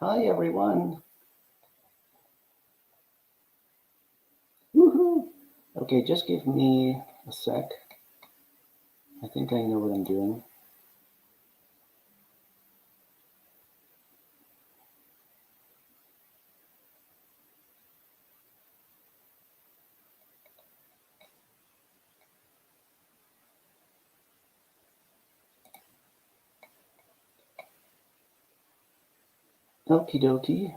Hi, everyone. Woohoo! Okay, just give me a sec. I think I know what I'm doing. Okie dokie.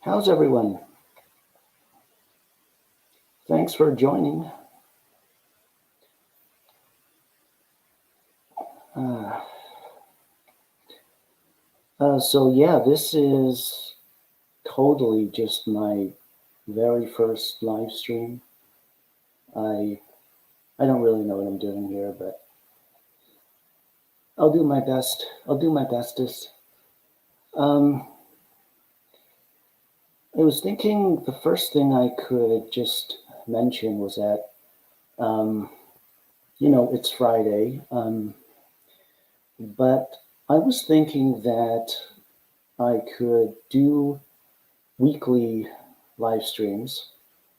How's everyone? Thanks for joining. Uh, so yeah, this is totally just my very first live stream. I I don't really know what I'm doing here, but I'll do my best. I'll do my bestest. Um, I was thinking the first thing I could just mention was that um, it's Friday. But I was thinking that I could do weekly live streams.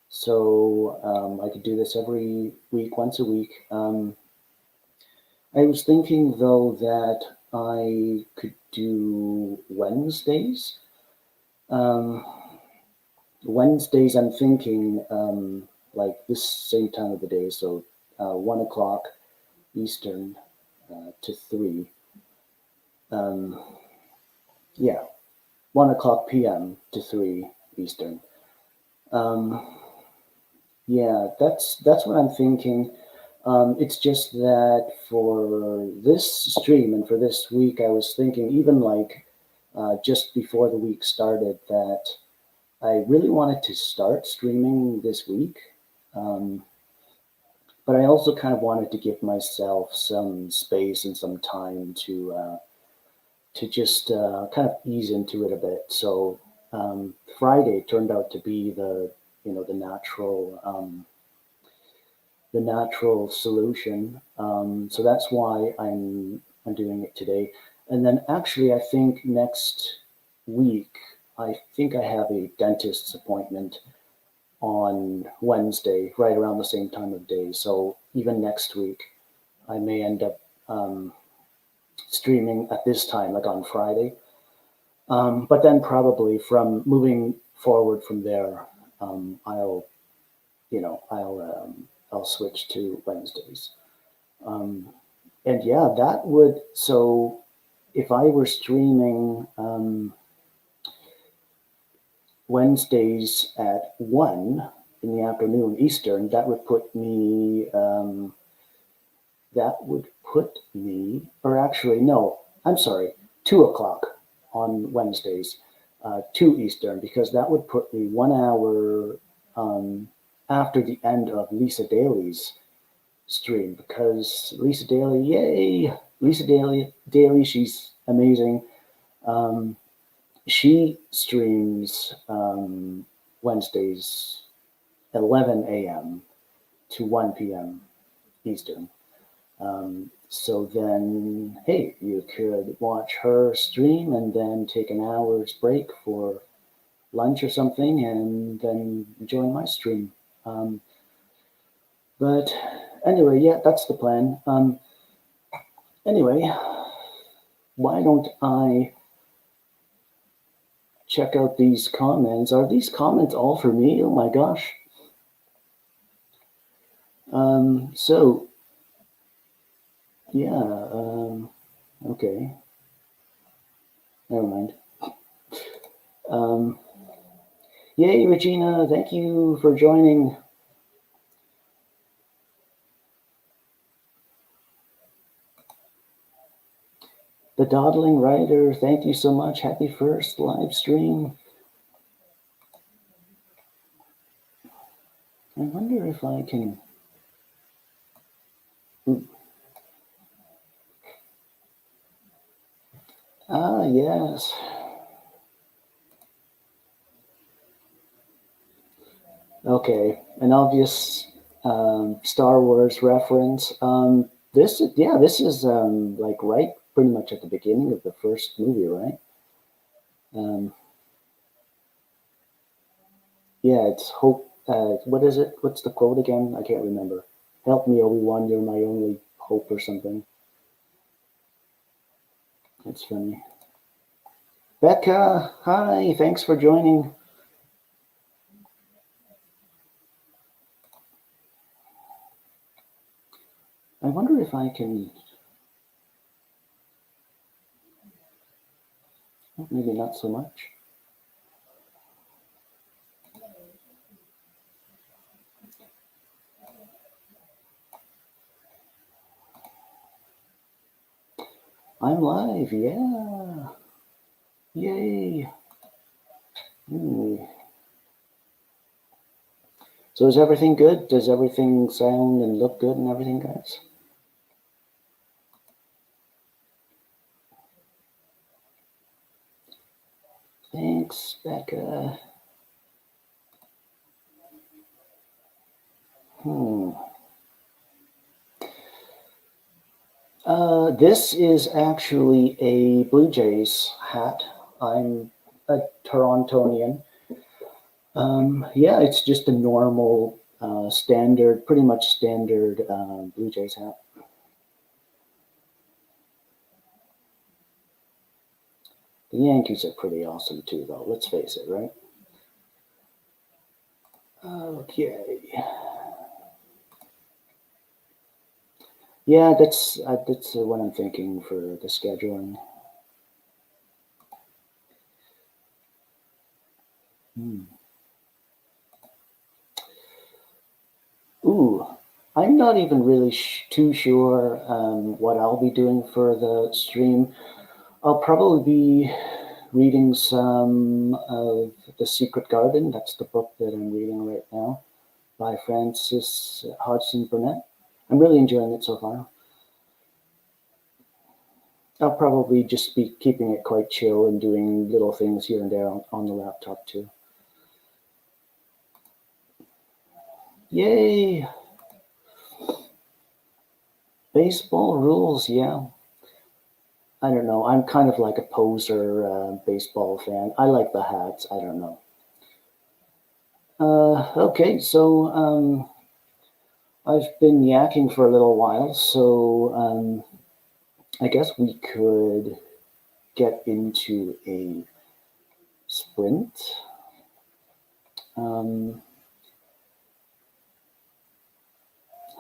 So I could do this every week, once a week. I was thinking, though, that I could do Wednesdays. Um, Wednesdays, I'm thinking like this same time of the day, so 1 o'clock Eastern to 3. Um, yeah, 1 o'clock p.m. to 3 Eastern. Um, yeah, that's what I'm thinking. It's just that for this stream and for this week, I was thinking, even like just before the week started, that I really wanted to start streaming this week. Um, but I also kind of wanted to give myself some space and some time to just kind of ease into it a bit. So Friday turned out to be the natural solution. So that's why I'm doing it today. And then actually, I think next week I think I have a dentist's appointment on Wednesday, right around the same time of day. So even next week, I may end up streaming at this time, like on Friday. But then probably from moving forward from there, I'll I'll switch to Wednesdays. Um, and yeah, that would so if I were streaming Wednesdays at 1 in the afternoon Eastern, or actually no, I'm sorry, 2 o'clock on Wednesdays, 2 Eastern, because that would put me 1 hour after the end of Lisa Daly's stream. Because Lisa Daly, yay, Daly, she's amazing. Um, she streams Wednesdays 11 a.m. to 1 p.m. Eastern. So then, hey, you could watch her stream and then take an hour's break for lunch or something, and then join my stream. But anyway, yeah, that's the plan. Anyway, why don't I check out these comments? Are these comments all for me? Oh my gosh. So, yeah, okay, never mind. Um, Yay, Regina, thank you for joining. The Dawdling Writer, thank you so much. Happy first live stream. I wonder if I can. Ah, yes. Okay, an obvious Star Wars reference. This is like pretty much at the beginning of the first movie, right? Um, yeah, it's hope. What is it? What's the quote again? I can't remember. Help me, Obi-Wan, you're my only hope, or something. That's funny. Becca, hi, thanks for joining. I wonder if I can, maybe not so much. I'm live, yeah. Yay. Hmm. So is everything good? Does everything sound and look good and everything, guys? Thanks, Becca. Hmm. This is actually a Blue Jays hat. I'm a Torontonian. Yeah, it's just a normal, standard, pretty much standard Blue Jays hat. The Yankees are pretty awesome too, though. Let's face it, right? Okay. Yeah, that's what I'm thinking for the scheduling. Hmm. Ooh, I'm not even really too sure what I'll be doing for the stream. I'll probably be reading some of The Secret Garden. That's the book that I'm reading right now by Francis Hodgson Burnett. I'm really enjoying it so far. I'll probably just be keeping it quite chill and doing little things here and there on the laptop too. Yay! Baseball rules, yeah. I don't know. I'm kind of like a poser baseball fan. I like the hats. I don't know. Okay, so I've been yakking for a little while, so I guess we could get into a sprint. Um,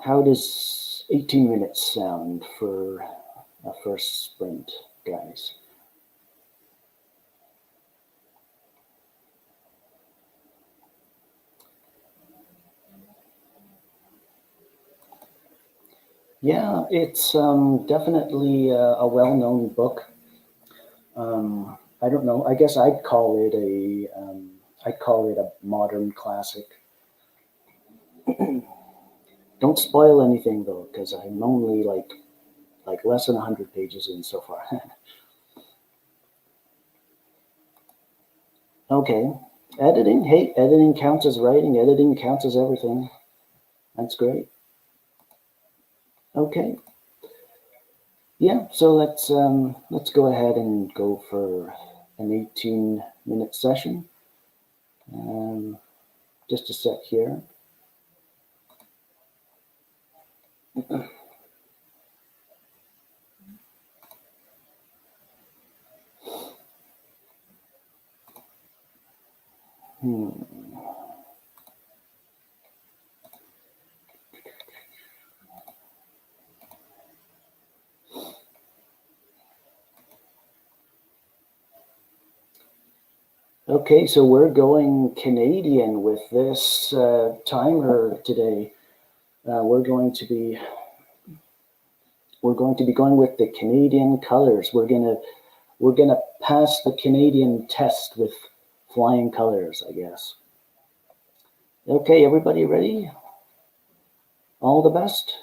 how does 18 minutes sound for a first sprint, guys? Yeah, it's definitely a well-known book. I don't know. I guess I'd call it a modern classic. Don't spoil anything though, because I'm only like less than 100 pages in so far. Okay, editing. Hey, editing counts as writing. Editing counts as everything. That's great. Okay, yeah. So let's go ahead and go for an 18-minute session. Um, just a sec here. Hmm. Okay, so we're going Canadian with this timer today. We're going to be going with the Canadian colors. We're gonna pass the Canadian test with flying colors, I guess. Okay, everybody ready? All the best.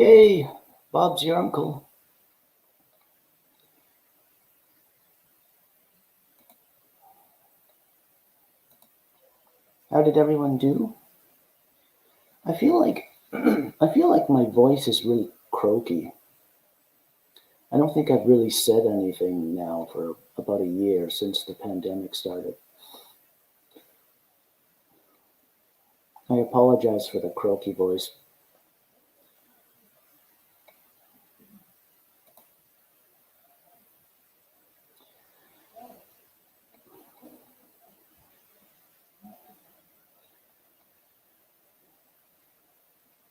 Yay! Bob's your uncle. How did everyone do? I feel like I feel like my voice is really croaky. I don't think I've really said anything now for about a year since the pandemic started. I apologize for the croaky voice.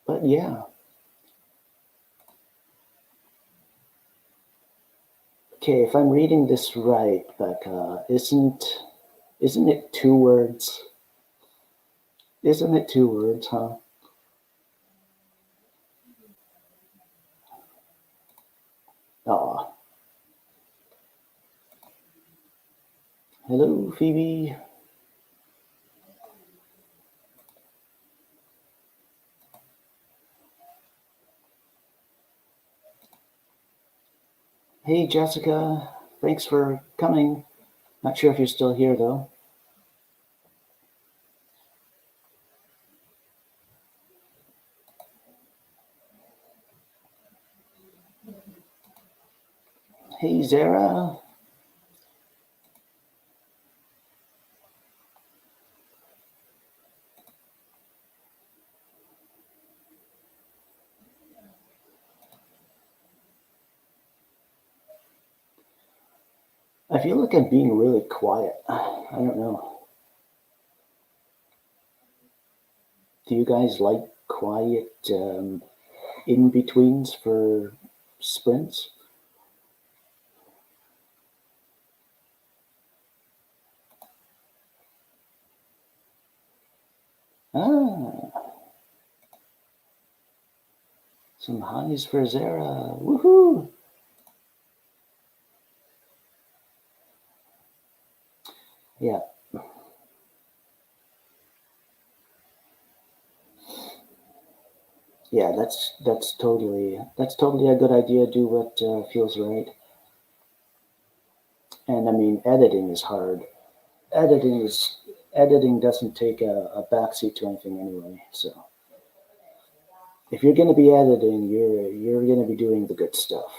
But yeah. Okay, if I'm reading this right, Becca, isn't it 2 words? Isn't it 2 words, huh? Aw. Hello, Phoebe. Hey, Jessica. Thanks for coming. Not sure if you're still here, though. Hey, Zara. I feel like I'm being really quiet. I don't know. Do you guys like quiet in betweens for sprints? Ah, some highs for Zara. Woohoo! Yeah, yeah. That's totally a good idea. Do what feels right. And I mean, editing is hard. Editing is editing doesn't take a backseat to anything anyway. So if you're going to be editing, you're going to be doing the good stuff.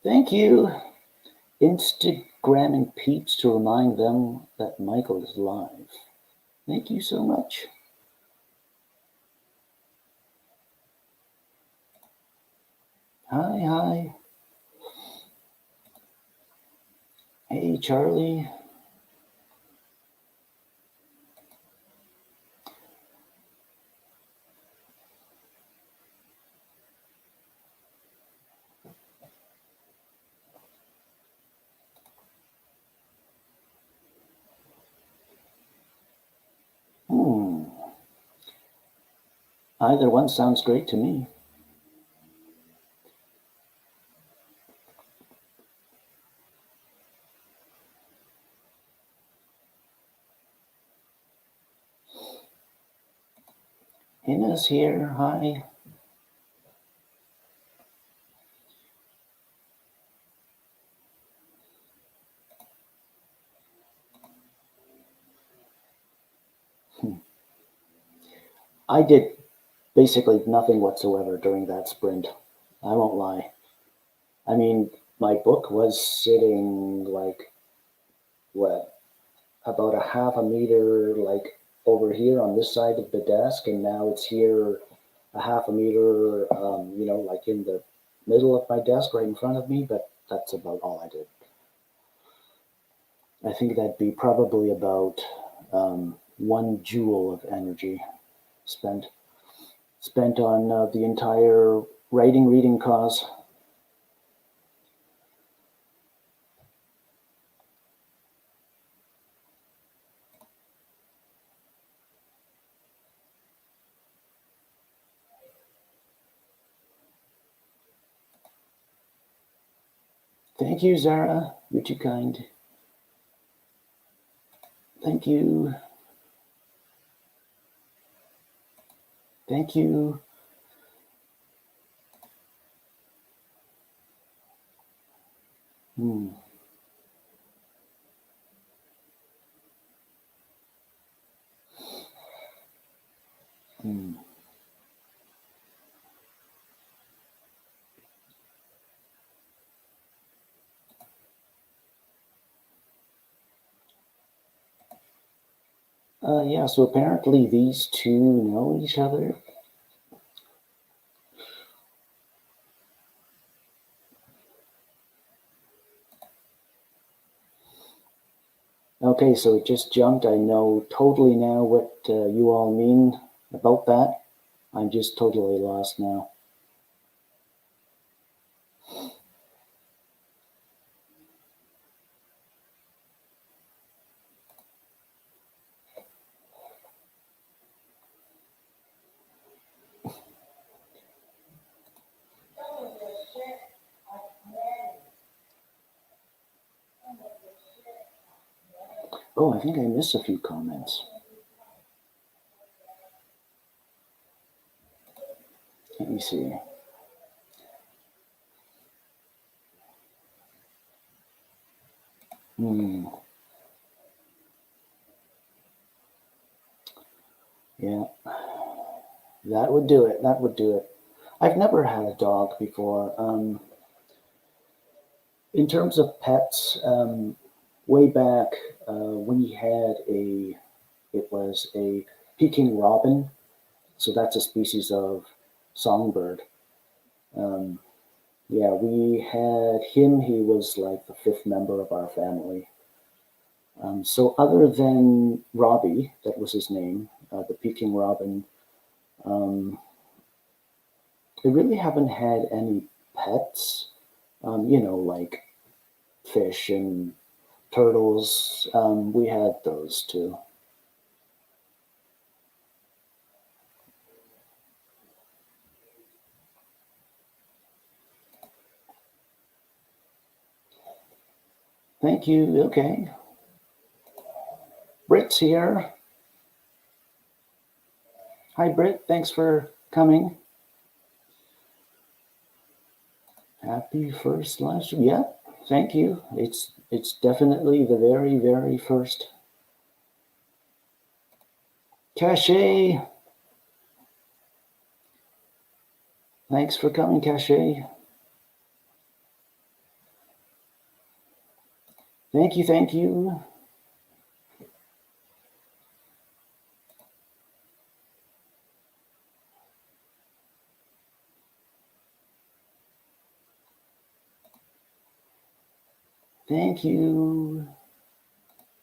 Thank you. Instagramming peeps to remind them that Michael is live. Thank you so much. Hi, hi. Hey, Charlie. Hmm. Either one sounds great to me. Hina's here. Hi. Hmm. I did basically nothing whatsoever during that sprint. I won't lie. I mean, my book was sitting like, what, about a half a meter like over here on this side of the desk, and now it's here a half a meter, like in the middle of my desk right in front of me, but that's about all I did. I think that'd be probably about 1 joule of energy spent on the entire writing reading cause. Thank you, Zara. You're too kind. Thank you. Thank you. Hmm. Hmm. Yeah, so apparently these two know each other. Okay, so it just jumped. I know totally now what you all mean about that. I'm just totally lost now. Oh, I think I missed a few comments. Let me see. Hmm. Yeah, that would do it. That would do it. I've never had a dog before. In terms of pets, way back, we had it was a Peking robin. So that's a species of songbird. Um, yeah, we had him. He was like the fifth member of our family. So other than Robbie, that was his name, the Peking robin, um, I really haven't had any pets. Like fish and turtles. We had those too. Thank you. Okay. Britt's here. Hi, Britt. Thanks for coming. Happy first live stream. Yeah. Thank you. It's definitely the very, very first. Cache. Thanks for coming, Cache. Thank you. Thank you. Thank you.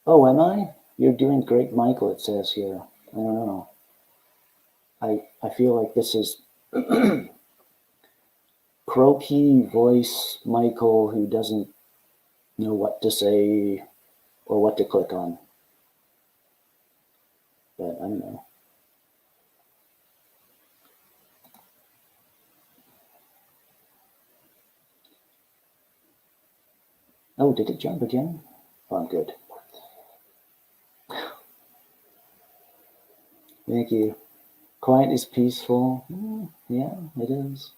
Oh, am I? You're doing great, Michael, it says here. I don't know. I feel like this is croaky voice Michael who doesn't know what to say or what to click on. But I don't know. Oh, did it jump again? Oh, I'm good. Thank you. Quiet is peaceful. Yeah, it is.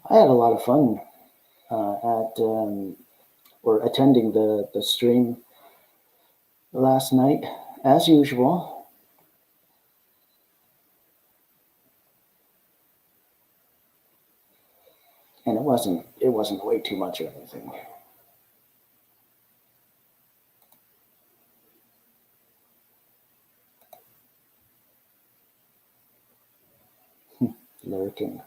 I had a lot of fun at or attending the stream last night, as usual. And it wasn't way too much or anything. Lurking.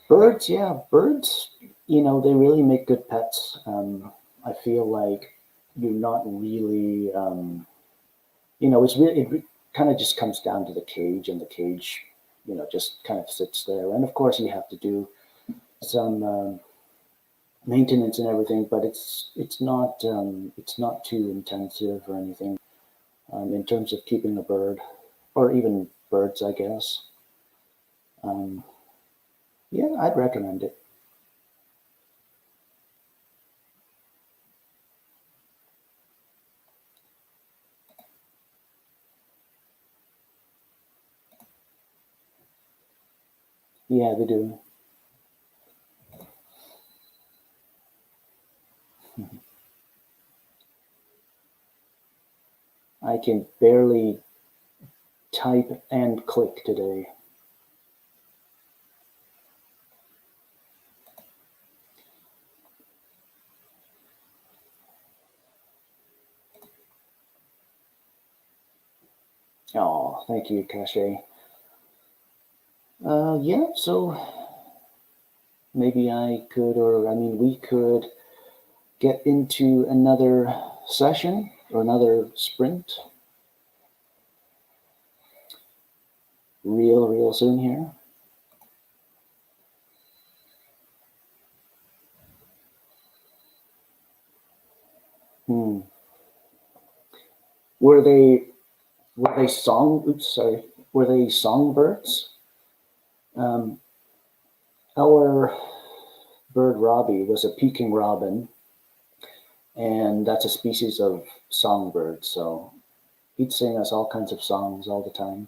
Birds, yeah, birds. They really make good pets. I feel like you're not really. It's really it kind of just comes down to the cage, and the cage, just kind of sits there. And of course, you have to do some maintenance and everything, but it's not too intensive or anything in terms of keeping a bird, or even birds, I guess. Um, yeah, I'd recommend it. Yeah, they do. I can barely type and click today. Oh, thank you, Cache. Yeah, so maybe I could, or I mean, we could get into another session or another sprint real soon here. Hmm. Were they were they song? Oops, sorry. Were they songbirds? Um, our bird Robbie was a Peking robin, and that's a species of songbird. So he'd sing us all kinds of songs all the time.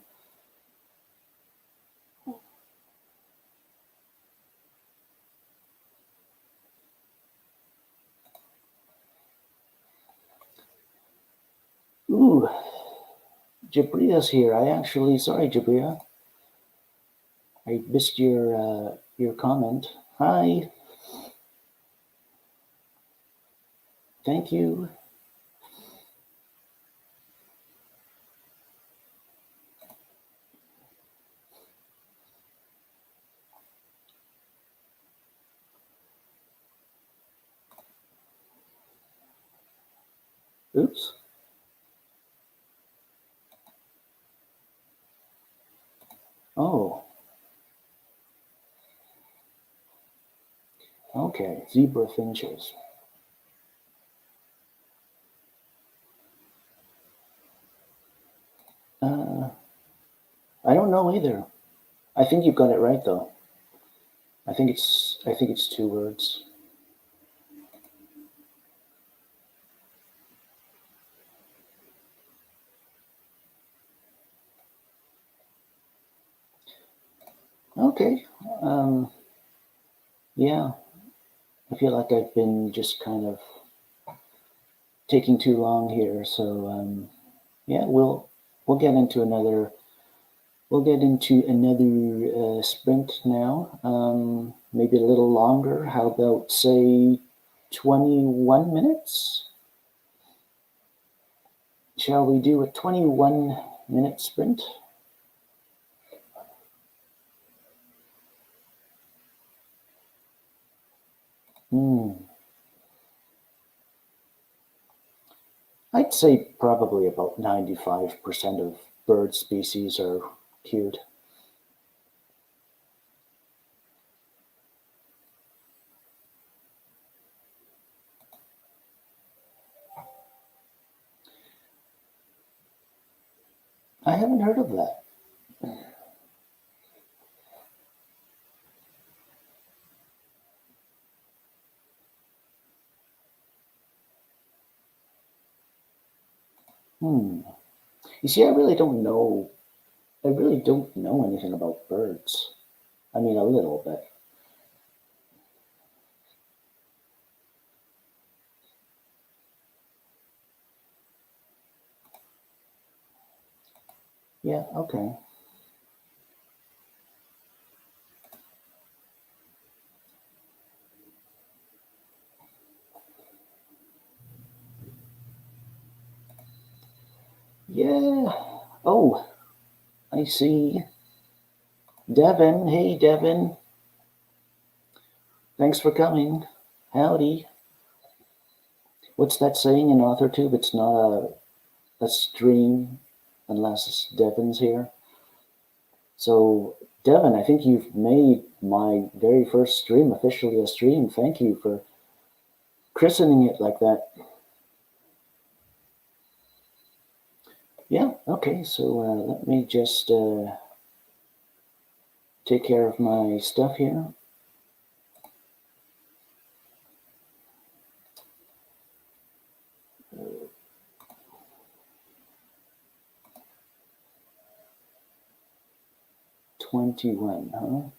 Ooh, Jabria's here. Sorry, Jabria, I missed your comment. Hi, thank you. Oops. Oh, okay. Zebra finches. Uh, I don't know either. I think you've got it right though. I think it's two words. Okay. Yeah. I feel like I've been just kind of taking too long here, so yeah, we'll get into another sprint now. Maybe a little longer. How about say 21 minutes? Shall we do a 21-minute sprint? Hmm. I'd say probably about 95% of bird species are cute. I haven't heard of that. Hmm. You see, I really don't know anything about birds. I mean, a little bit. Yeah, okay. Yeah. Oh, I see. Devin. Hey, Devin. Thanks for coming. Howdy. What's that saying in AuthorTube? It's not a stream unless Devin's here. So Devin, I think you've made my very first stream officially a stream. Thank you for christening it like that. Yeah, okay, so let me just take care of my stuff here. Uh, 21, huh?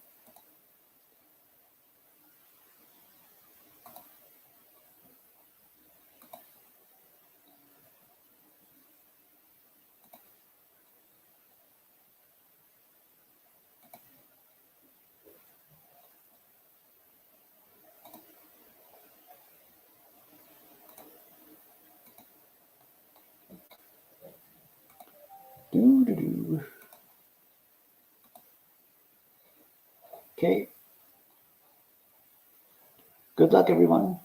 Doo-doo-doo. Okay, good luck, everyone.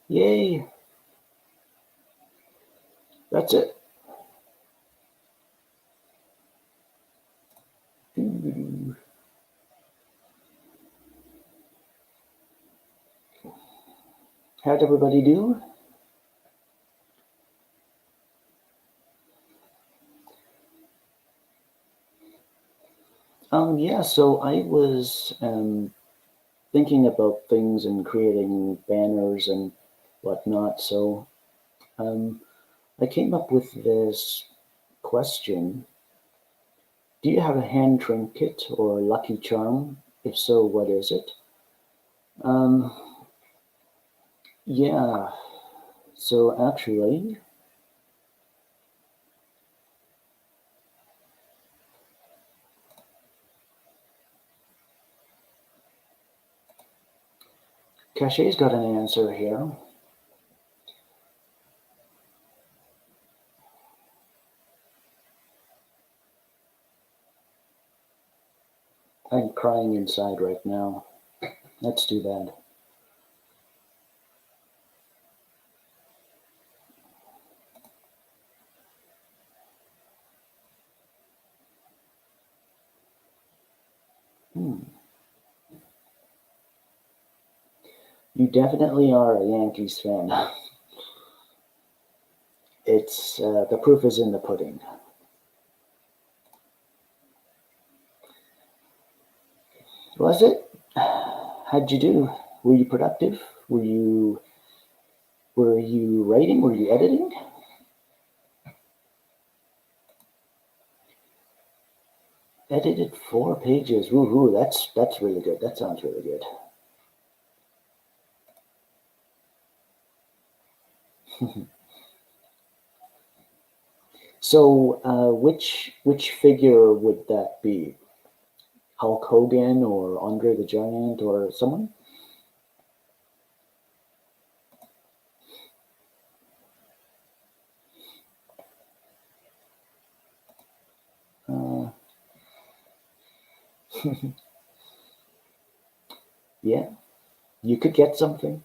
Yay! That's it. How'd everybody do? Yeah, so I was thinking about things and creating banners and whatnot. So I came up with this question. Do you have a hand trinket or lucky charm? If so, what is it? Um, yeah, so actually, Cachet's got an answer here. I'm crying inside right now. That's too bad. Hmm. You definitely are a Yankees fan. It's the proof is in the pudding. Was it? How'd you do? Were you productive? Were you writing? Were you editing? Edited 4 pages. Woohoo! That's really good. That sounds really good. So, which figure would that be? Hulk Hogan or Andre the Giant or someone? Uh, yeah, you could get something.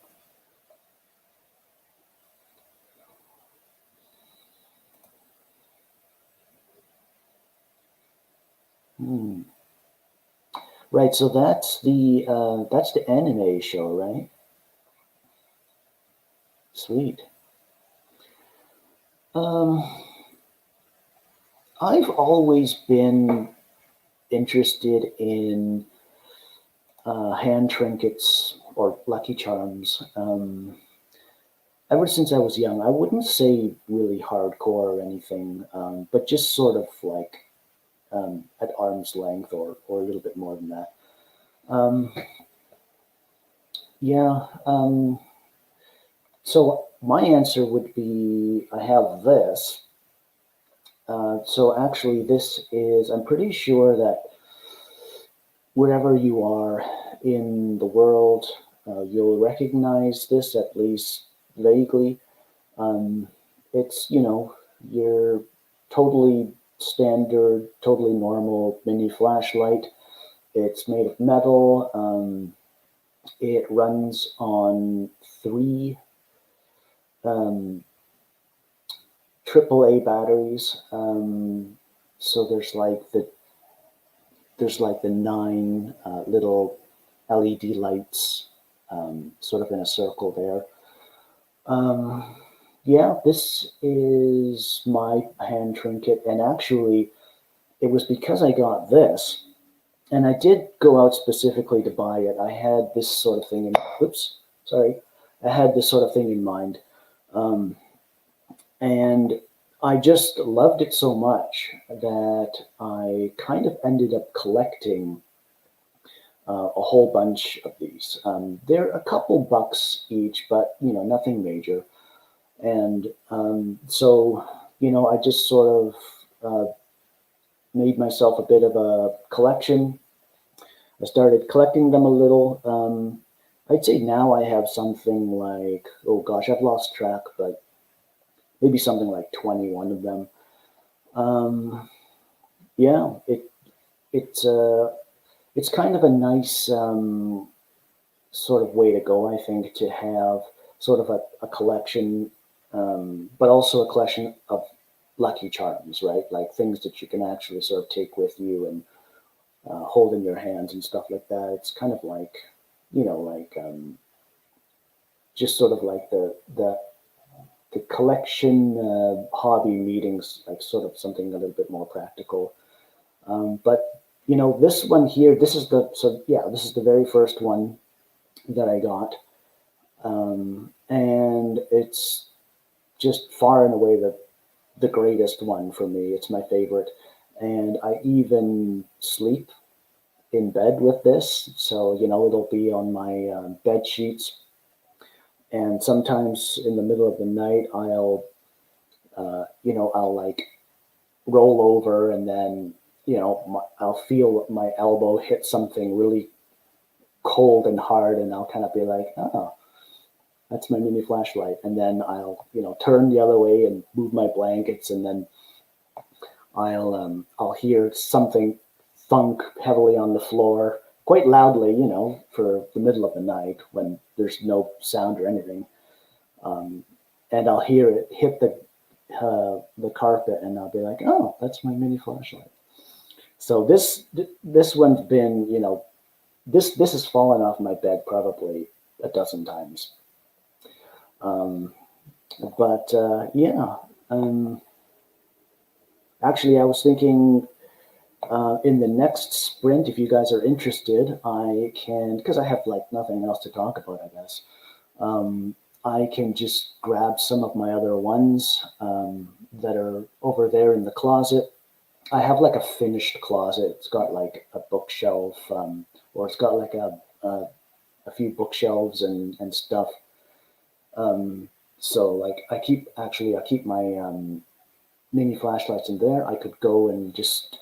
Hmm. Right. So that's the anime show, right? Sweet. Um, I've always been interested in hand trinkets or lucky charms. Ever since I was young, I wouldn't say really hardcore or anything, but just sort of like at arm's length or a little bit more than that. Um, yeah. So my answer would be I have this. So actually, this is, I'm pretty sure that wherever you are in the world, you'll recognize this at least vaguely. Um, it's, your totally standard, totally normal mini flashlight. It's made of metal. It runs on three um, AAA batteries. So there's like the nine little LED lights, sort of in a circle there. Um, yeah, this is my hand trinket, and actually, it was because I got this, and I did go out specifically to buy it. I had this sort of thing in. Oops, sorry. I had this sort of thing in mind, um, and I just loved it so much that I kind of ended up collecting a whole bunch of these. They're a couple bucks each, but nothing major. And so I just sort of made myself a bit of a collection. I started collecting them a little. I'd say now I have something like, oh gosh, I've lost track, but maybe something like 21 of them. Um, yeah, it's kind of a nice sort of way to go, I think, to have sort of a collection, but also a collection of lucky charms, right? Like things that you can actually sort of take with you and hold in your hands and stuff like that. It's kind of like, like just sort of like the collection hobby meetings, like sort of something a little bit more practical. But this one here, this is the very first one that I got, and it's just far and away the greatest one for me. It's my favorite, and I even sleep in bed with this. So it'll be on my bed sheets, and sometimes in the middle of the night, I'll like roll over, and then I'll feel my elbow hit something really cold and hard, and I'll kind of be like, oh, that's my mini flashlight. And then I'll turn the other way and move my blankets, and then I'll hear something thunk heavily on the floor quite loudly, for the middle of the night when there's no sound or anything. Um, and I'll hear it hit the carpet, and I'll be like, oh, that's my mini flashlight. So this one's been, this has fallen off my bed probably a dozen times. Um, but yeah, um, actually, I was thinking in the next sprint, if you guys are interested, I can, because I have like nothing else to talk about, I guess. Um, I can just grab some of my other ones that are over there in the closet. I have like a finished closet. It's got like a bookshelf, or it's got like a few bookshelves and stuff. So like I keep my mini flashlights in there. I could go and just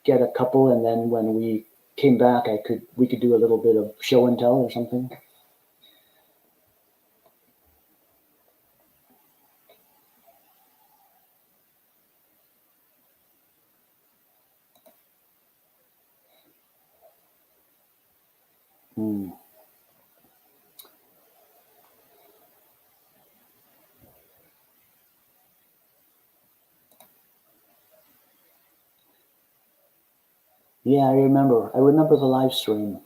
get a couple, and then when we came back, we could do a little bit of show and tell or something. Hmm. Yeah, I remember. I remember the live stream.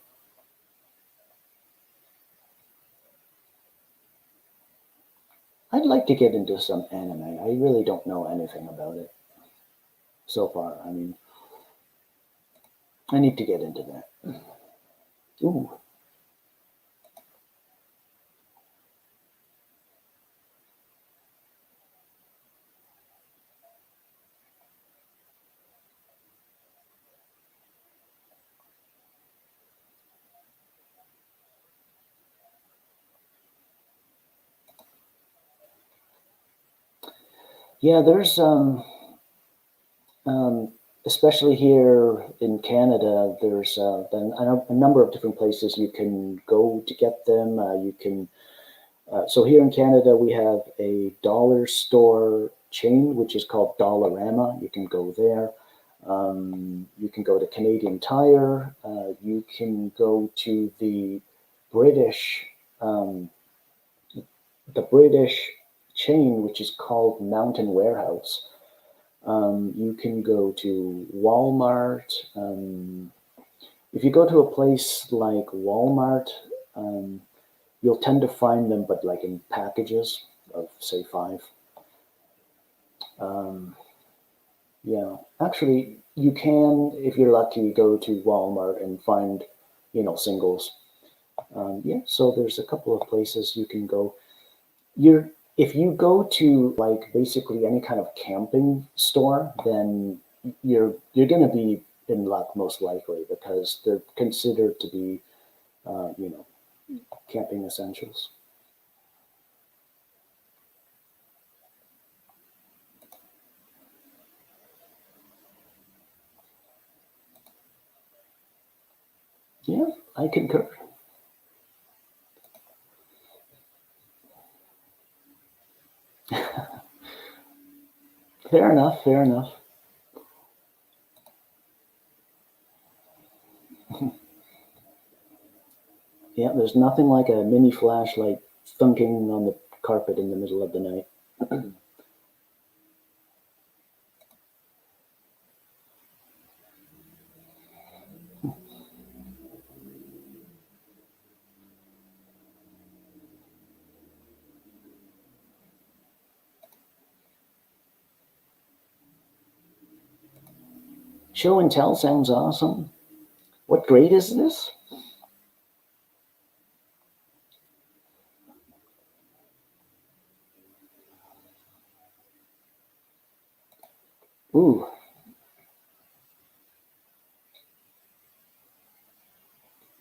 I'd like to get into some anime. I really don't know anything about it so far. I mean, I need to get into that. Ooh, yeah. There's um, especially here in Canada. There's been a number of different places you can go to get them. You can. So here in Canada, we have a dollar store chain, which is called Dollarama. You can go there. You can go to Canadian Tire. You can go to British, um, the British chain, which is called Mountain Warehouse. You can go to Walmart. If you go to a place like Walmart, um, you'll tend to find them, but like in packages of say five. Um, yeah, actually, you can, if you're lucky, go to Walmart and find, singles. Yeah, so there's a couple of places you can go. You're If you go to like basically any kind of camping store, then you're going to be in luck most likely because they're considered to be, camping essentials. Yeah, I concur. Fair enough. Fair enough. Yeah, there's nothing like a mini flashlight thunking on the carpet in the middle of the night. Show and tell sounds awesome. What grade is this? Ooh.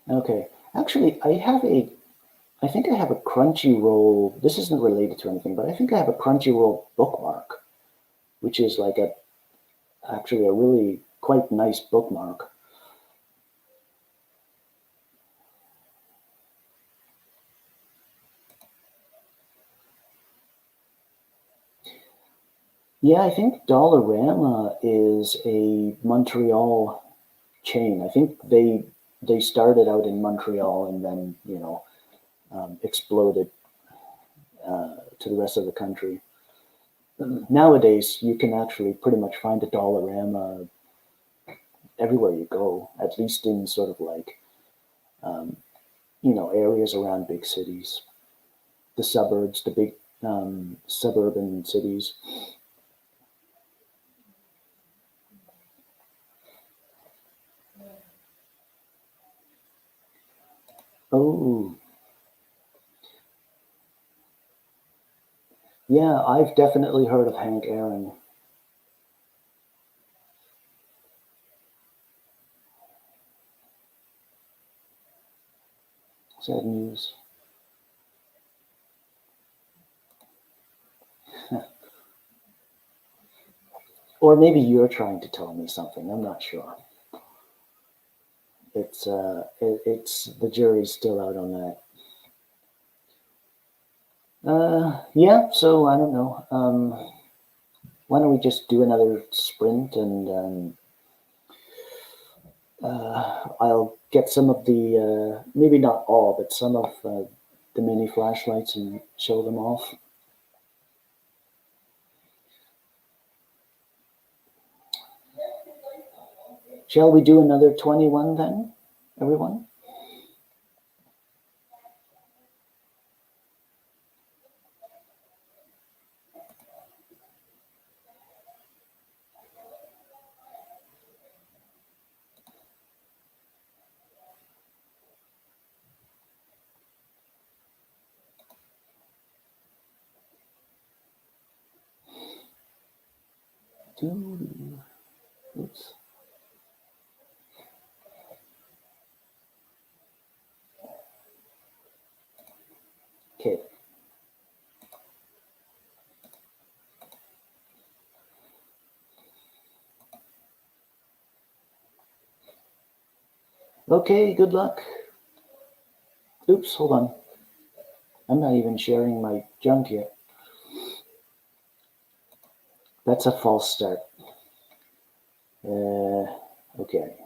Okay. Actually, I think I have a Crunchyroll. This isn't related to anything, but I think I have a Crunchyroll bookmark, which is like actually a really quite nice bookmark. Yeah, I think Dollarama is a Montreal chain. I think they started out in Montreal and then exploded to the rest of the country. Nowadays, you can actually pretty much find a Dollarama everywhere you go, at least in sort of like areas around big cities, the suburbs, the big suburban cities. Oh, yeah, I've definitely heard of Hank Aaron. Sad news. Or maybe you're trying to tell me something. I'm not sure. It's the jury's still out on that. Yeah. So I don't know. Why don't we just do another sprint and I'll get some of the maybe not all, but some of the mini flashlights and show them off. Shall we do another 21 then, everyone? Oops. Okay. Okay, good luck. Oops, hold on. I'm not even sharing my junk yet. That's a false start. Okay.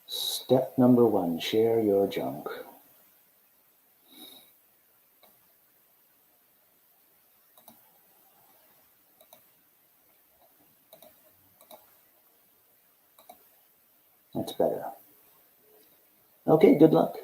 Step number 1, share your junk. That's better. Okay, good luck.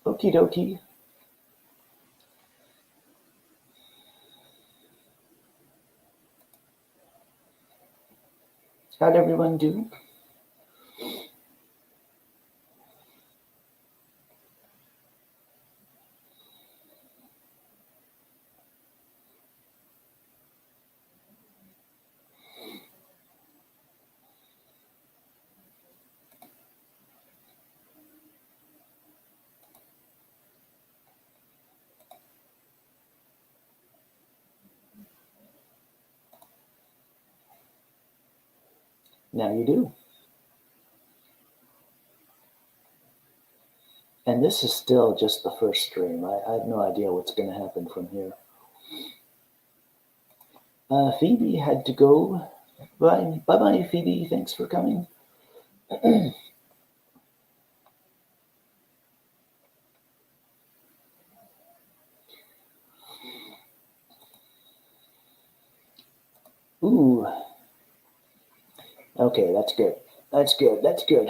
Okie dokie. How'd everyone do? Now you do. And this is still just the first stream. I have no idea what's going to happen from here. Phoebe had to go. Bye. Bye-bye, Phoebe. Thanks for coming. Ooh. Okay, that's good. That's good. That's good.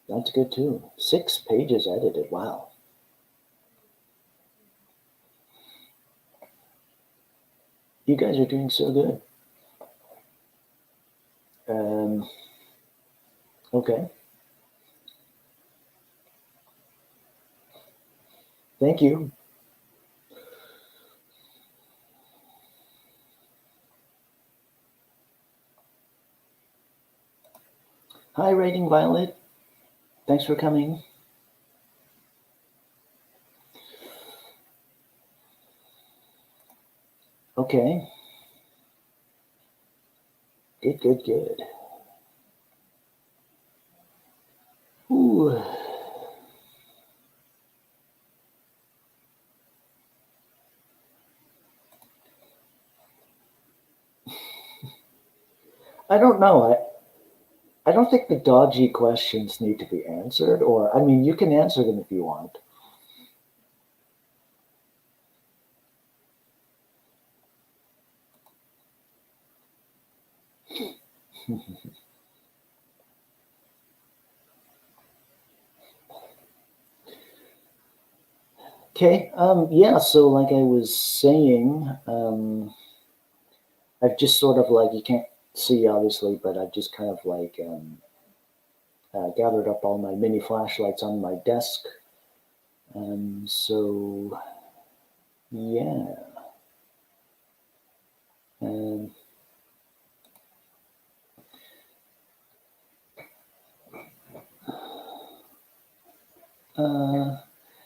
That's good too. 6 pages edited. Wow. You guys are doing so good. Okay. Thank you. Hi, Writing Violet. Thanks for coming. Okay. Good, good, good. Ooh. I don't know. I don't think the dodgy questions need to be answered, or, I mean, you can answer them if you want. Okay. Yeah, so like I was saying, I've just sort of like, you can't see obviously, but I've just kind of like gathered up all my mini flashlights on my desk. So, yeah.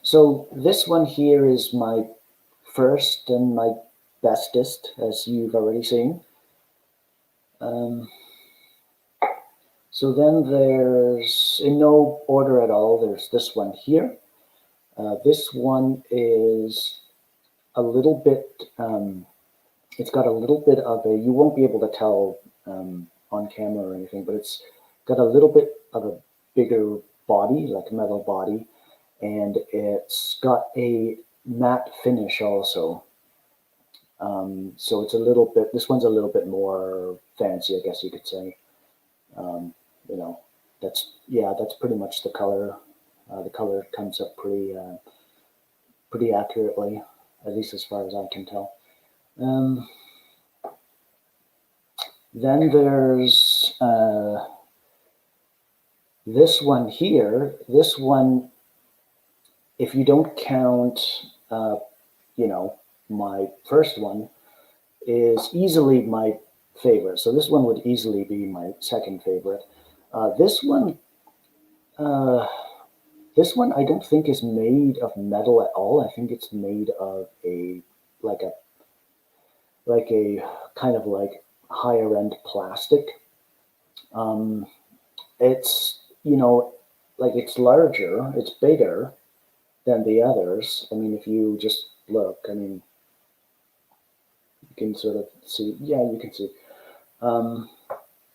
So this one here is my first and my bestest, as you've already seen. So then there's, in no order at all, there's this one here. This one is a little bit, it's got a little bit of a, you won't be able to tell on camera or anything, but it's got a little bit of a bigger body, like a metal body, and it's got a matte finish also. So it's a little bit, this one's a little bit more fancy, I guess you could say. You know, that's, yeah, that's pretty much the color. The color comes up pretty accurately, at least as far as I can tell. Then there's this one here. This one, if you don't count, you know, my first one, is easily my favorite. So this one would easily be my second favorite. This one I don't think is made of metal at all. I think it's made of a like a kind of like higher end plastic. It's, you know, like it's larger, it's bigger than the others. I mean, if you just look, I mean, you can sort of see, yeah, you can see.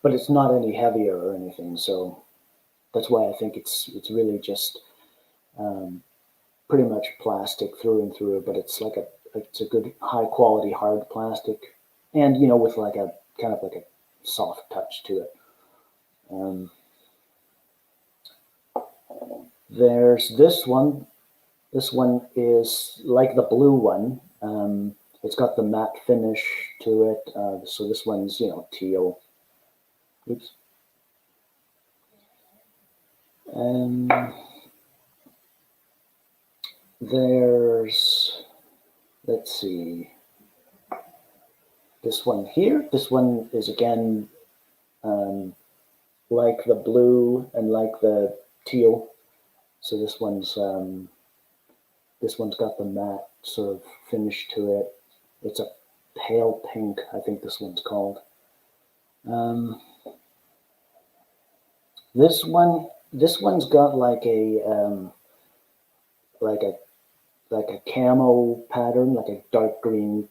But it's not any heavier or anything, so that's why I think it's really just pretty much plastic through and through. But it's like it's a good high quality hard plastic, and with like a kind of like a soft touch to it. There's this one. This one is like the blue one. It's got the matte finish to it. So this one's, teal. Oops. There's, let's see, this one here. This one is again like the blue and like the teal. So this one's got the matte sort of finish to it. It's a pale pink, I think this one's called. This one's got like a camo pattern, like a dark green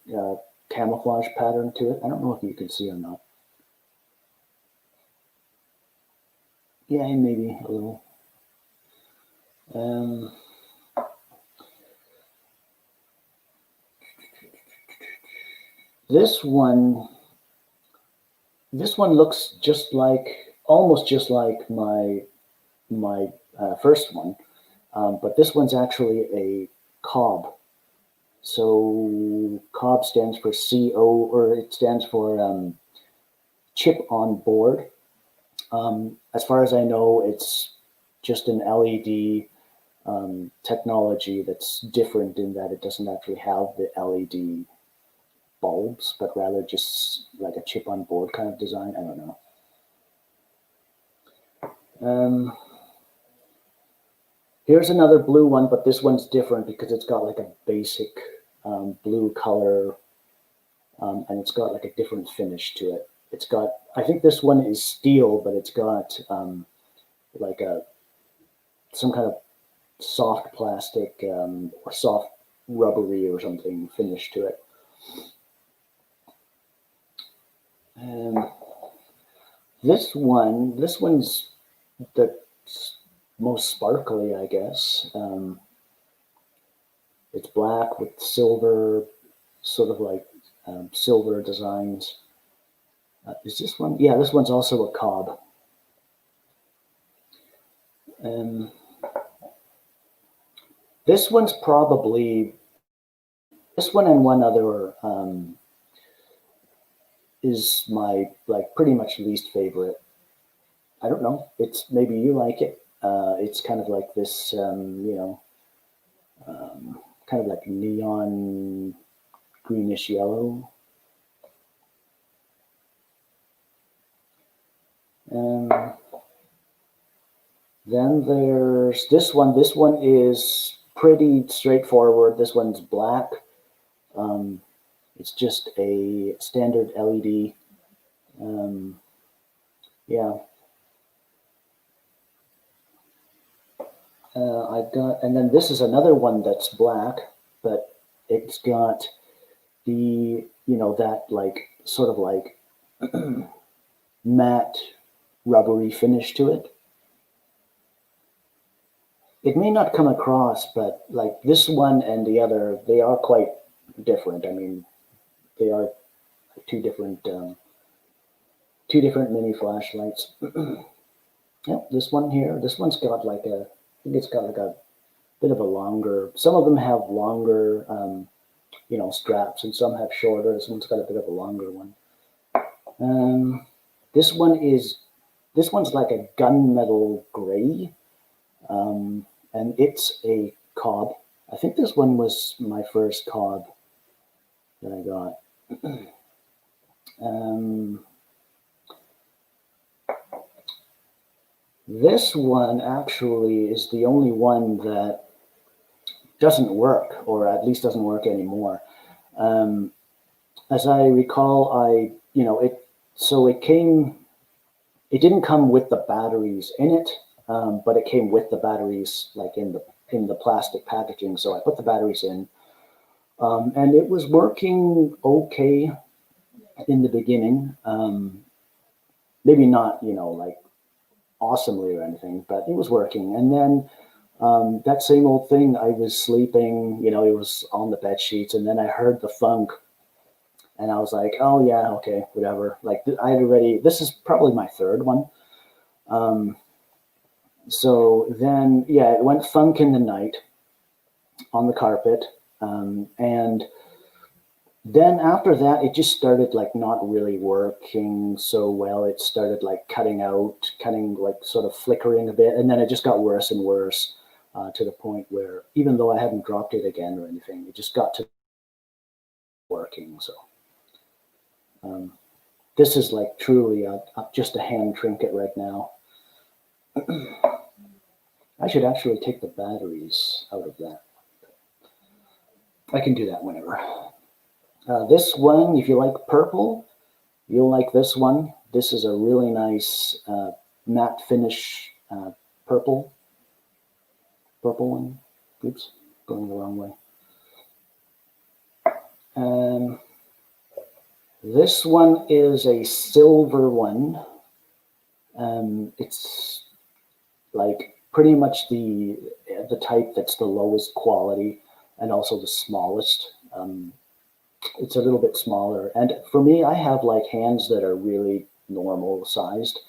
camouflage pattern to it. I don't know if you can see or not. Yeah, maybe a little. This one looks just like, almost just like my first one, but this one's actually a cob. So cob stands for CO, or it stands for chip on board. As far as I know, it's just an LED technology that's different in that it doesn't actually have the LED bulbs, but rather just like a chip on board kind of design. I don't know. Here's another blue one, but this one's different because it's got like a basic blue color, and it's got like a different finish to it. It's got, I think this one is steel, but it's got like some kind of soft plastic or soft rubbery or something finish to it. This one's the most sparkly, I guess. It's black with silver, sort of like silver designs. Is this one? Yeah, this one's also a cob. This one's probably, this one and one other is my pretty much least favorite. I don't know. It's, maybe you like it. It's kind of like this, kind of like neon greenish yellow. Then there's this one. This one is pretty straightforward. This one's black. It's just a standard LED. Yeah. I've got, and then this is another one that's black, but it's got the, that like sort of like matte rubbery finish to it. It may not come across, but like this one and the other, they are quite different. I mean, they are two different mini flashlights. Yep, this one here, this one's got like a, I think it's got like a bit of a longer, some of them have longer, straps, and some have shorter. This one's got a bit of a longer one. This one's like a gunmetal gray, and it's a cob. I think this one was my first cob that I got. This one actually is the only one that doesn't work, or at least doesn't work anymore. As I recall, it didn't come with the batteries in it, but it came with the batteries like in the plastic packaging. So I put the batteries in, and it was working okay in the beginning. Maybe not, like awesomely or anything, but it was working. And then That same old thing. I was sleeping, it was on the bed sheets, and then I heard the funk, and I was like, "Oh yeah, okay, whatever." Like I had already. This is probably my third one. Um, so then, yeah, it went funk in the night on the carpet, and then after that, it just started like not really working so well. It started like cutting like sort of flickering a bit, and then it just got worse and worse to the point where even though I hadn't dropped it again or anything, it just got to working. So um, this is like truly just a hand trinket right now. I should actually take the batteries out of that. I can do that whenever. This one, if you like purple, you'll like this one. This is a really nice matte finish purple one. Oops, going the wrong way. This one is a silver one. It's like pretty much the type that's the lowest quality and also the smallest. It's a little bit smaller, and for me, I have like hands that are really normal sized,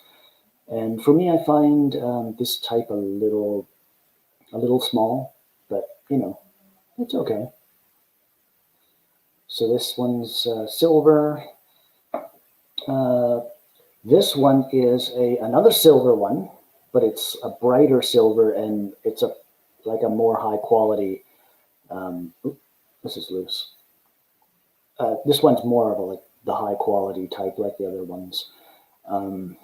and for me, I find this type a little small, but it's okay. So this one's silver. Uh, this one is another silver one, but it's a brighter silver, and it's like a more high quality. This is loose. This one's more of like the high quality type, like the other ones. Um,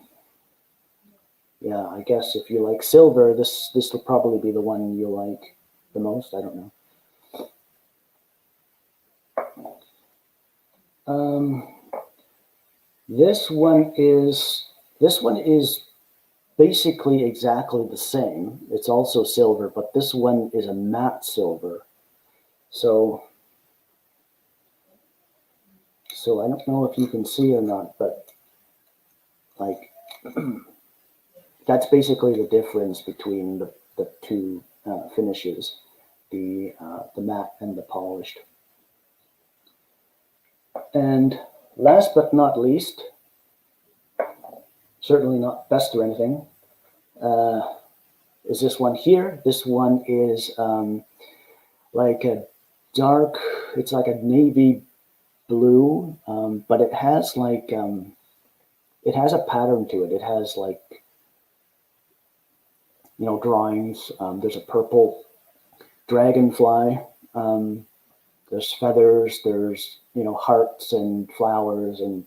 yeah, I guess if you like silver, this will probably be the one you like the most. I don't know. Um, this one is basically exactly the same. It's also silver, but this one is a matte silver. So I don't know if you can see or not, but like that's basically the difference between the two finishes, the matte and the polished. And last but not least, certainly not best or anything, is this one here. This one is like a dark, it's like a navy blue, but it has like, it has a pattern to it. It has like, drawings. There's a purple dragonfly. Um, there's feathers. There's, hearts and flowers and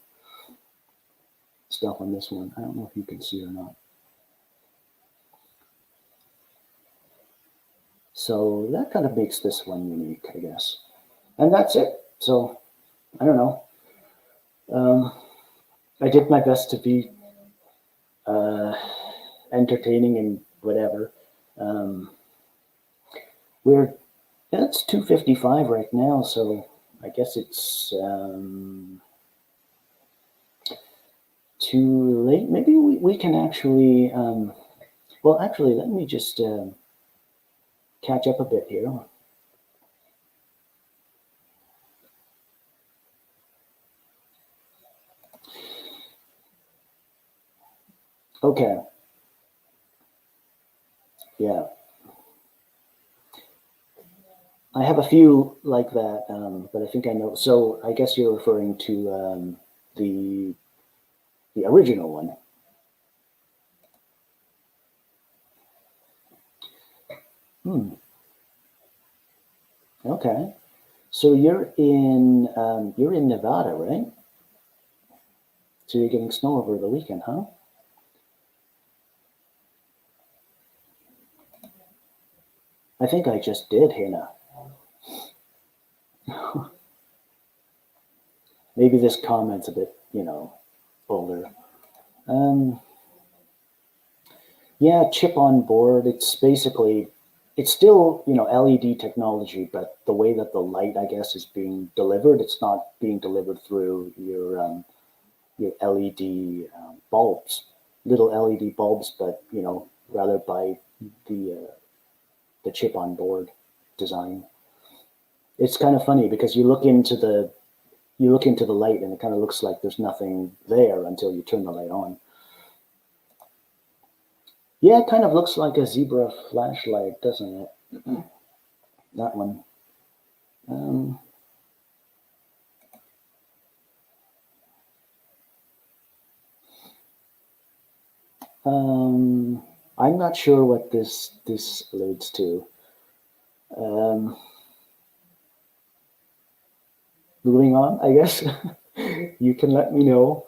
stuff on this one. I don't know if you can see or not. So that kind of makes this one unique, I guess. And that's it. So I don't know. I did my best to be uh, entertaining and whatever. Um, we're It's 2:55 right now, so I guess it's too late. Maybe we can actually. Well, actually, let me just catch up a bit here. Okay. Yeah. I have a few like that, but I think I know. So I guess you're referring to the original one. Hmm. Okay. So you're in Nevada, right? So you're getting snow over the weekend, huh? I think I just did, Hannah. Maybe this comment's a bit, older. Um, yeah, chip on board. It's still, LED technology, but the way that the light, I guess, is being delivered, it's not being delivered through your LED bulbs, little LED bulbs, but rather by the the chip on board design. It's kind of funny because you look into the light and it kind of looks like there's nothing there until you turn the light on. Yeah, it kind of looks like a zebra flashlight, doesn't it? That one. I'm not sure what this alludes to. Moving on, I guess. You can let me know.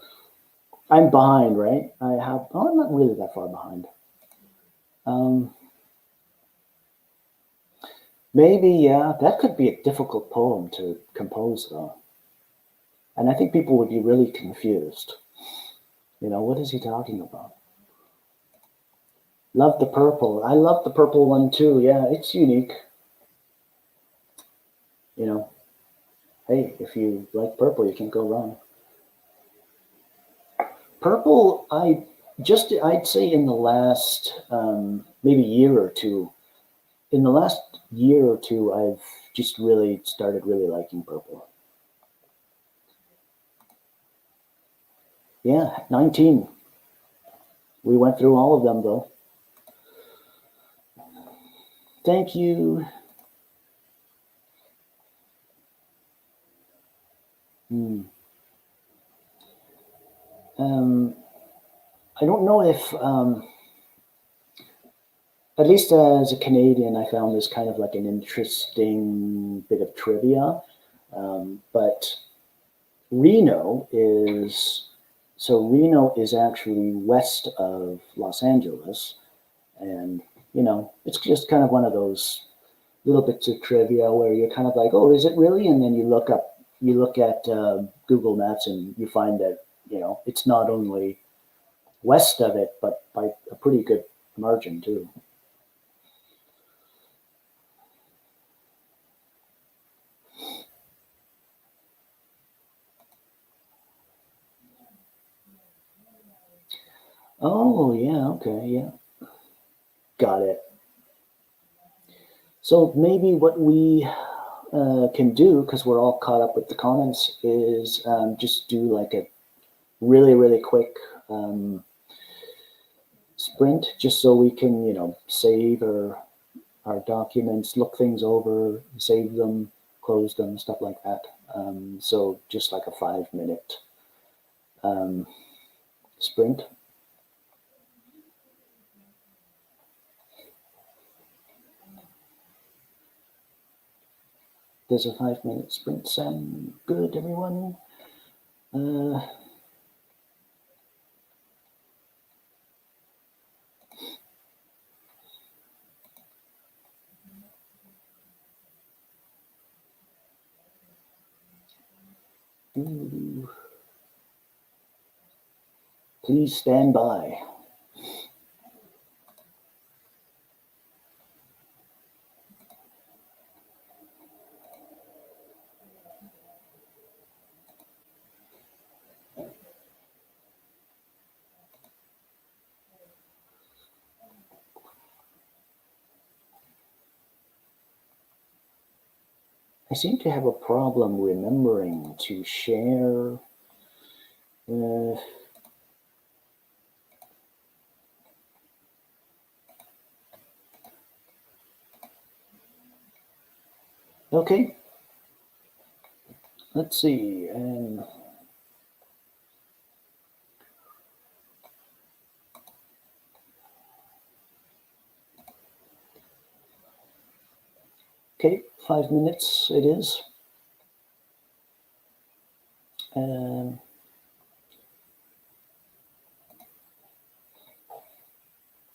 I'm behind, right? I'm not really that far behind. Maybe, yeah, that could be a difficult poem to compose, though. And I think people would be really confused. What is he talking about? Love the purple. I love the purple one too. Yeah, it's unique. Hey, if you like purple, you can't go wrong. Purple, I'd say in the last maybe year or two. In the last year or two, I've just really started really liking purple. Yeah, 19. We went through all of them, though. Thank you. I don't know if, at least as a Canadian, I found this kind of like an interesting bit of trivia. But Reno is actually west of Los Angeles. And, it's just kind of one of those little bits of trivia where you're kind of like, oh, is it really? And then you look at Google Maps and you find that, it's not only west of it, but by a pretty good margin too. Oh, yeah, okay, yeah. Got it. So maybe what we can do, because we're all caught up with the comments, is just do like a really, really quick sprint, just so we can, save our documents, look things over, save them, close them, stuff like that. So just like a 5-minute sprint. Does a 5-minute sprint sound good, everyone? Please stand by. I seem to have a problem remembering to share. Okay. Let's see. Okay, 5 minutes it is.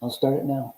I'll start it now.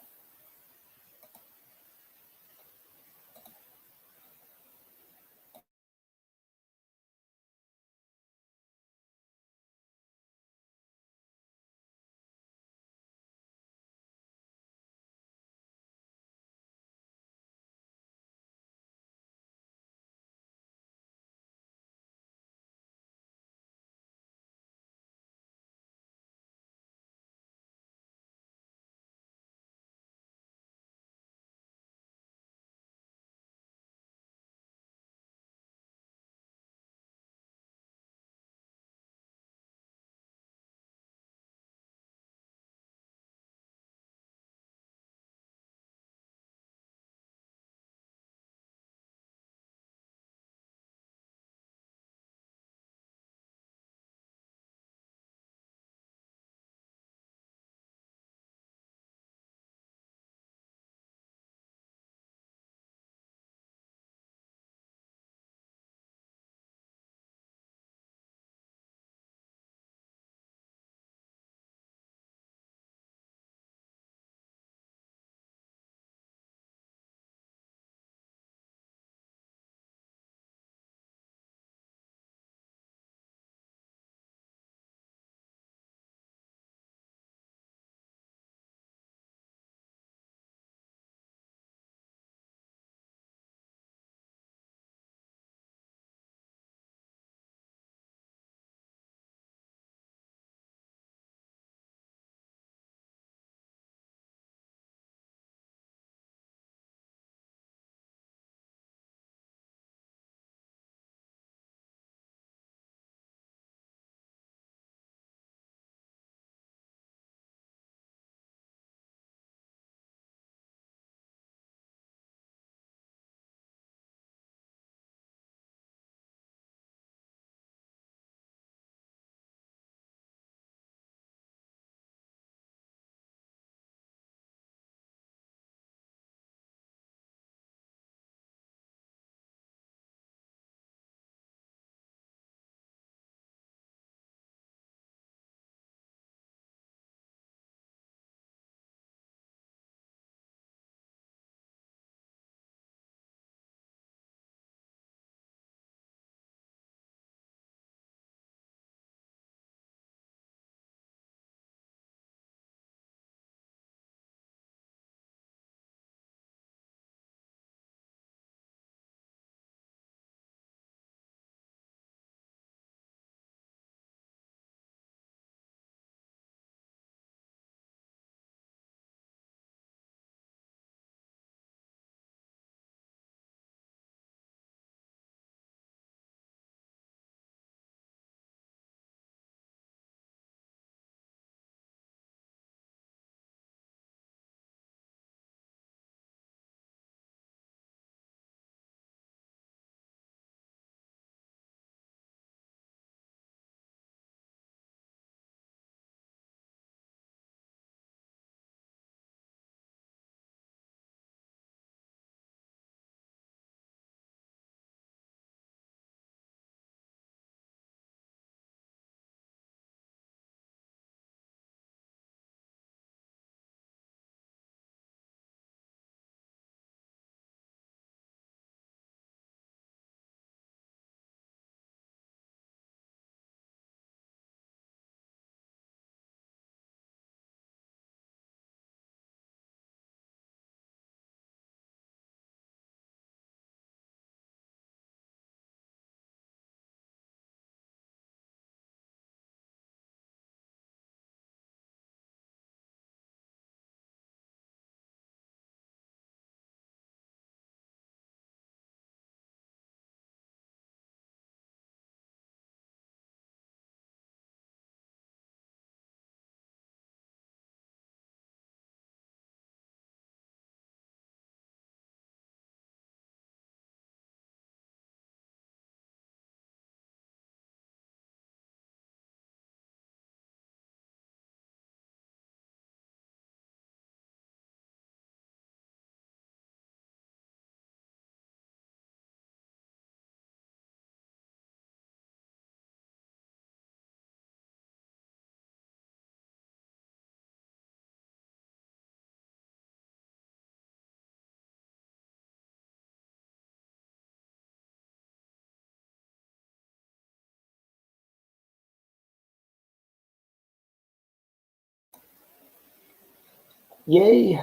Yay!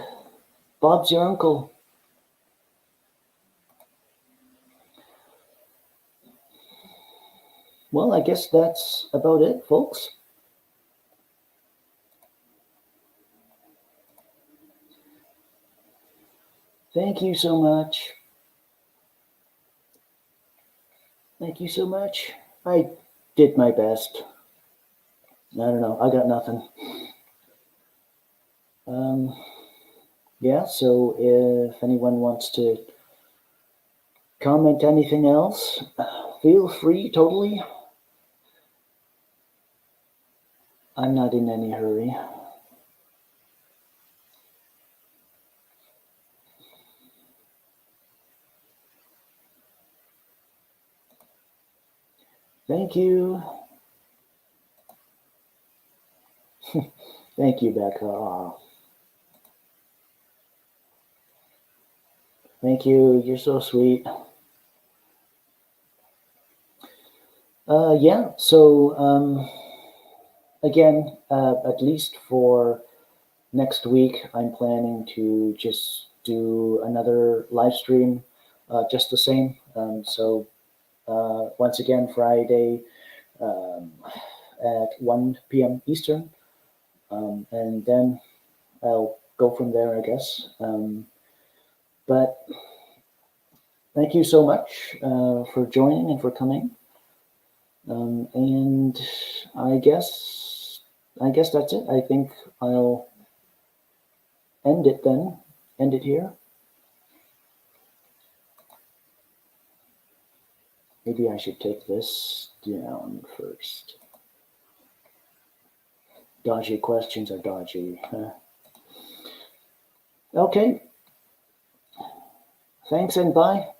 Bob's your uncle. Well, I guess that's about it, folks. Thank you so much. Thank you so much. I did my best. I don't know. I got nothing. Yeah, so if anyone wants to comment anything else, feel free totally. I'm not in any hurry. Thank you. Thank you, Becca. Aw. Thank you. You're so sweet. Yeah, so again, at least for next week, I'm planning to just do another live stream, just the same. So once again, Friday at 1 p.m. Eastern, and then I'll go from there, I guess. But thank you so much for joining and for coming. And I guess that's it. I think I'll end it then. End it here. Maybe I should take this down first. Dodgy questions are dodgy. Okay. Thanks and bye.